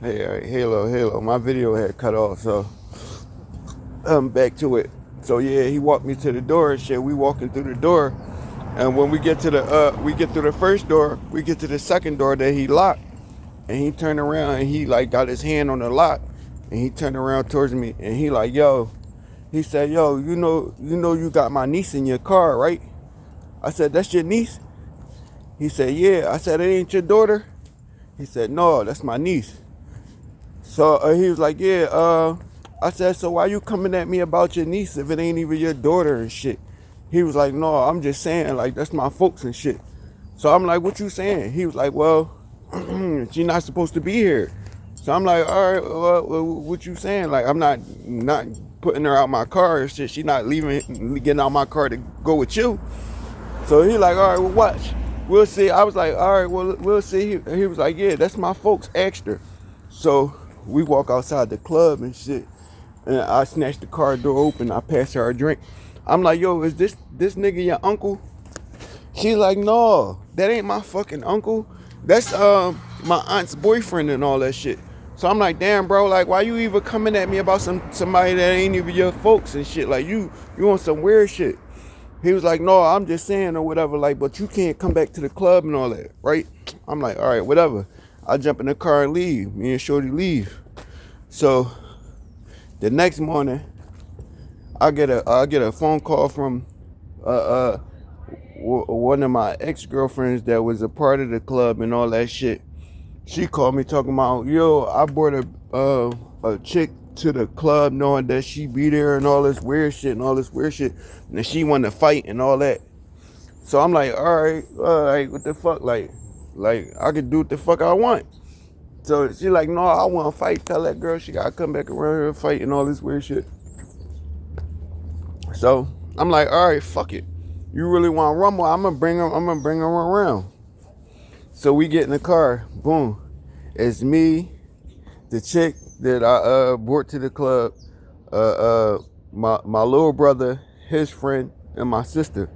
Hey, Halo. My video had cut off, so I'm back to it. So yeah, he walked me to the door and shit. We walking through the door, and when we get to we get through the first door, we get to the second door that he locked, and he turned around and he like got his hand on the lock, and he turned around towards me and he like, yo, he said, yo, you got my niece in your car, right? I said, that's your niece? He said, yeah. I said, it ain't your daughter? He said, no, that's my niece. So he was like, yeah, I said, so why you coming at me about your niece if it ain't even your daughter and shit? He was like, no, I'm just saying, like, that's my folks and shit. So I'm like, what you saying? He was like, well, she not supposed to be here. So I'm like, all right, well, what you saying? Like, I'm not putting her out my car and shit. She not getting out my car to go with you. So he like, all right, well, watch. We'll see. I was like, all right, well, we'll see. He was like, yeah, that's my folks, extra. So we walk outside the club and shit. And I snatched the car door open. I passed her a drink. I'm like, yo, is this nigga your uncle? She's like, no, that ain't my fucking uncle. That's my aunt's boyfriend and all that shit. So I'm like, damn, bro, like, why you even coming at me about somebody that ain't even your folks and shit? Like, you on some weird shit. He was like, no, I'm just saying or whatever, like, but you can't come back to the club and all that, right? I'm like, all right, whatever. I jump in the car and leave. Me and Shorty leave. So the next morning, I get a phone call from one of my ex-girlfriends that was a part of the club and all that shit. She called me talking about, yo, I brought a chick to the club knowing that she be there and all this weird shit, and she wanted to fight and all that. So I'm like, all right, what the fuck, like I could do what the fuck I want. So she like, no, I want to fight. Tell that girl she gotta come back around here and fight and all this weird shit. So I'm like, all right, fuck it. You really want to rumble? I'm gonna bring her around. So we get in the car. Boom. It's me, the chick that I brought to the club, my little brother, his friend, and my sister.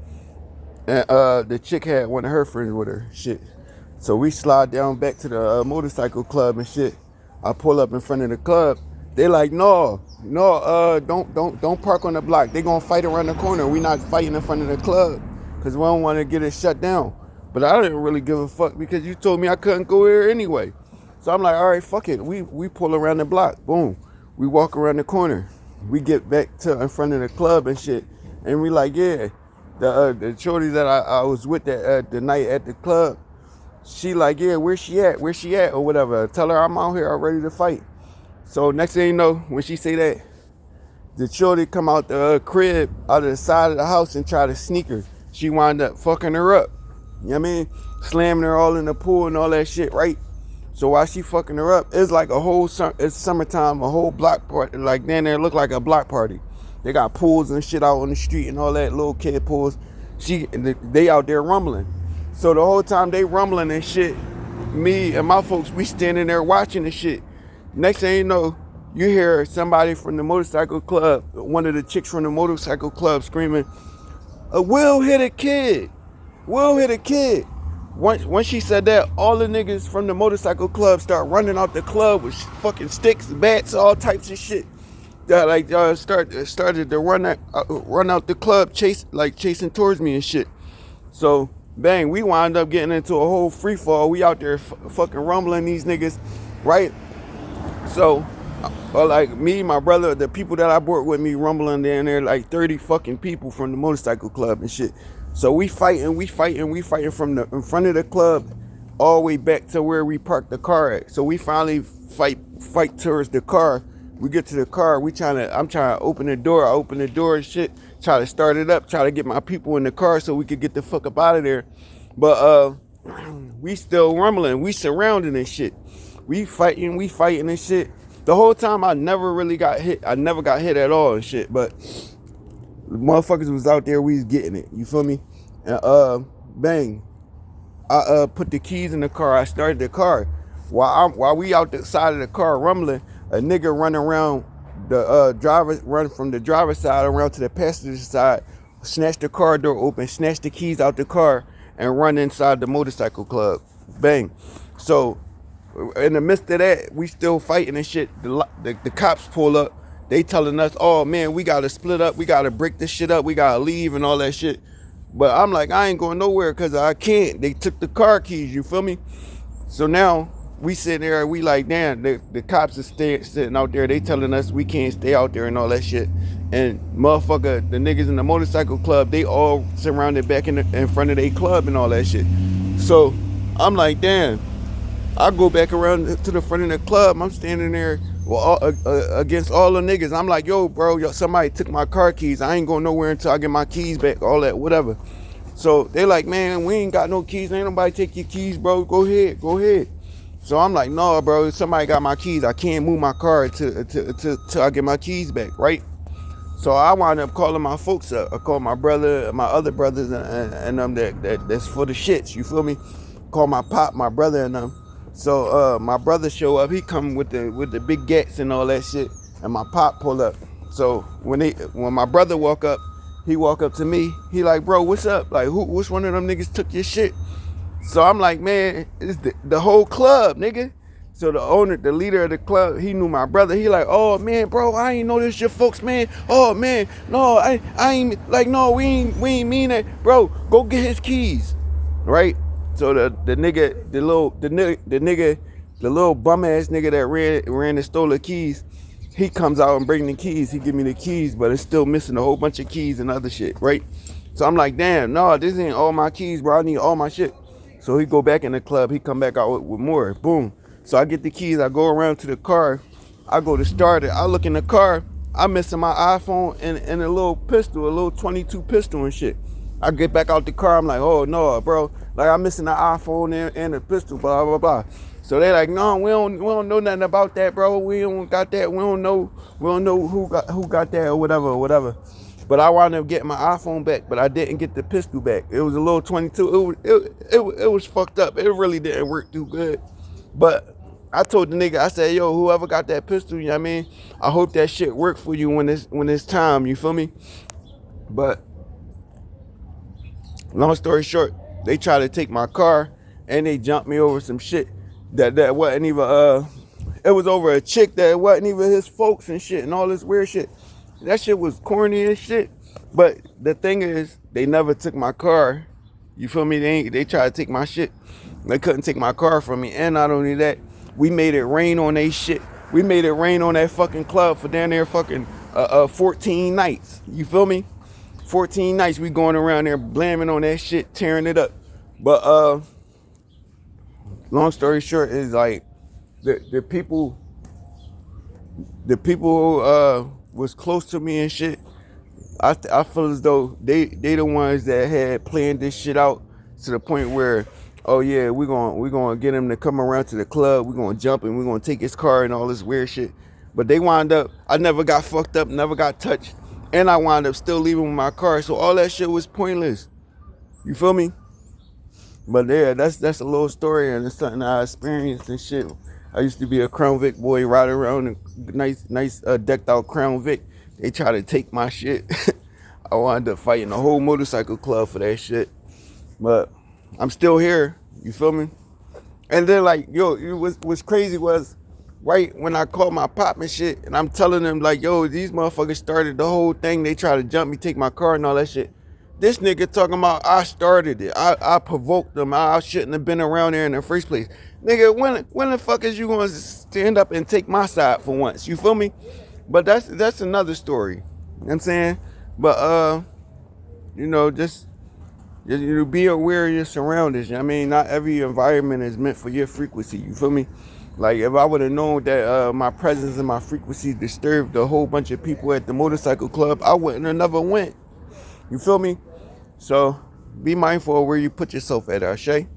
And the chick had one of her friends with her. Shit. So we slide down back to the motorcycle club and shit. I pull up in front of the club. They like, no, don't park on the block. They gonna fight around the corner. We not fighting in front of the club because we don't want to get it shut down. But I didn't really give a fuck because you told me I couldn't go here anyway. So I'm like, all right, fuck it. We pull around the block. Boom. We walk around the corner. We get back to in front of the club and shit. And we like, yeah, the shorty that I was with the night at the club, she like, yeah, where she at or whatever. Tell her I'm out here, I'm ready to fight. So next thing you know, when she say that, the shorty come out the crib out of the side of the house and try to sneak her. She wound up fucking her up. You know what I mean? Slamming her all in the pool and all that shit, right? So while she fucking her up, it's like it's summertime, a whole block party. Like, then it look like a block party. They got pools and shit out on the street and all that, little kid pools. They out there rumbling. So the whole time they rumbling and shit, me and my folks, we standing there watching the shit. Next thing you know, you hear somebody from the motorcycle club, one of the chicks from the motorcycle club screaming, Will hit a kid. Will hit a kid. Once she said that, all the niggas from the motorcycle club start running out the club with fucking sticks, bats, all types of shit. Started to run out the club, chasing towards me and shit. So bang, we wound up getting into a whole free fall. We out there fucking rumbling these niggas, right? So, like me, my brother, the people that I brought with me rumbling down there, like 30 fucking people from the motorcycle club and shit. So we fighting from in front of the club all the way back to where we parked the car at. So we finally fight towards the car. We get to the car. I'm trying to open the door. I open the door and shit. Try to start it up. Try to get my people in the car so we could get the fuck up out of there. But we still rumbling. We surrounding and shit. We fighting and shit. The whole time I never really got hit. I never got hit at all and shit. But the motherfuckers was out there. We was getting it. You feel me? And bang. I put the keys in the car. I started the car. While we out the side of the car rumbling, a nigga run around run from the driver's side around to the passenger side, snatch the car door open, snatch the keys out the car, and run inside the motorcycle club. Bang. So in the midst of that, we still fighting and shit. The cops pull up. They telling us, oh man, we gotta split up. We gotta break this shit up. We gotta leave and all that shit. But I'm like, I ain't going nowhere because I can't. They took the car keys, you feel me? So now we sitting there, we like, damn, the cops are sitting out there. They telling us we can't stay out there and all that shit. And motherfucker, the niggas in the motorcycle club, they all surrounded back in front of their club and all that shit. So I'm like, damn. I go back around to the front of the club. I'm standing there against all the niggas. I'm like, yo, bro, somebody took my car keys. I ain't going nowhere until I get my keys back, all that, whatever. So they like, man, we ain't got no keys. Ain't nobody take your keys, bro. Go ahead, go ahead. So I'm like, no, bro, somebody got my keys. I can't move my car until I get my keys back, right? So I wound up calling my folks up. I called my brother, my other brothers, and them that's for the shits. You feel me? Call my pop, my brother, and them. So my brother show up. He come with the big gats and all that shit, and my pop pull up. So when my brother walk up, he walk up to me. He like, bro, what's up? Like, which one of them niggas took your shit? So I'm like, man, it's the whole club, nigga. So the owner, the leader of the club, he knew my brother. He like, oh man, bro, I ain't know this your folks, man. Oh man, no, I ain't like, no, we ain't mean that, bro. Go get his keys, right? So the nigga, the little bum ass nigga that ran and stole the keys, he comes out and bring the keys. He give me the keys, but it's still missing a whole bunch of keys and other shit, right? So I'm like, damn, no, this ain't all my keys, bro. I need all my shit. So he go back in the club. He come back out with more. Boom. So I get the keys. I go around to the car. I go to start it. I look in the car. I'm missing my iPhone and a little pistol, a little 22 pistol and shit. I get back out the car. I'm like, oh no, bro. Like I'm missing the iPhone and the pistol. Blah blah blah. So they like, no, we don't know nothing about that, bro. We don't got that. We don't know who got that or whatever. But I wound up getting my iPhone back, but I didn't get the pistol back. It was a little 22. It was fucked up. It really didn't work too good. But I told the nigga, I said, yo, whoever got that pistol, you know what I mean? I hope that shit work for you when it's time, you feel me? But long story short, they tried to take my car and they jumped me over some shit that wasn't even it was over a chick that wasn't even his folks and shit and all this weird shit. That shit was corny as shit. But the thing is, they never took my car. You feel me? They tried to take my shit. They couldn't take my car from me. And not only that, we made it rain on they shit. We made it rain on that fucking club for down there fucking 14 nights. You feel me? 14 nights we going around there blaming on that shit, tearing it up. But long story short is like the people who was close to me and shit, I feel as though they the ones that had planned this shit out to the point where, oh yeah, we're gonna get him to come around to the club, we're gonna jump and we're gonna take his car and all this weird shit. But they wind up, I never got fucked up, never got touched, and I wound up still leaving with my car, so all that shit was pointless. You feel me? But yeah, that's a little story, and it's something I experienced and shit. I used to be a Crown Vic boy, riding around in nice decked out Crown Vic. They try to take my shit. I wound up fighting the whole motorcycle club for that shit. But I'm still here. You feel me? And then like, yo, what's crazy was, right when I called my pop and shit, and I'm telling them like, yo, these motherfuckers started the whole thing. They try to jump me, take my car and all that shit. This nigga talking about I started it. I provoked them. I shouldn't have been around there in the first place. Nigga, when the fuck is you gonna stand up and take my side for once? You feel me? But that's another story. You know what I'm saying? But just you be aware of your surroundings. You know what I mean? Not every environment is meant for your frequency. You feel me? Like if I would have known that my presence and my frequency disturbed a whole bunch of people at the motorcycle club, I wouldn't have never went. You feel me? So be mindful of where you put yourself at, Ashay.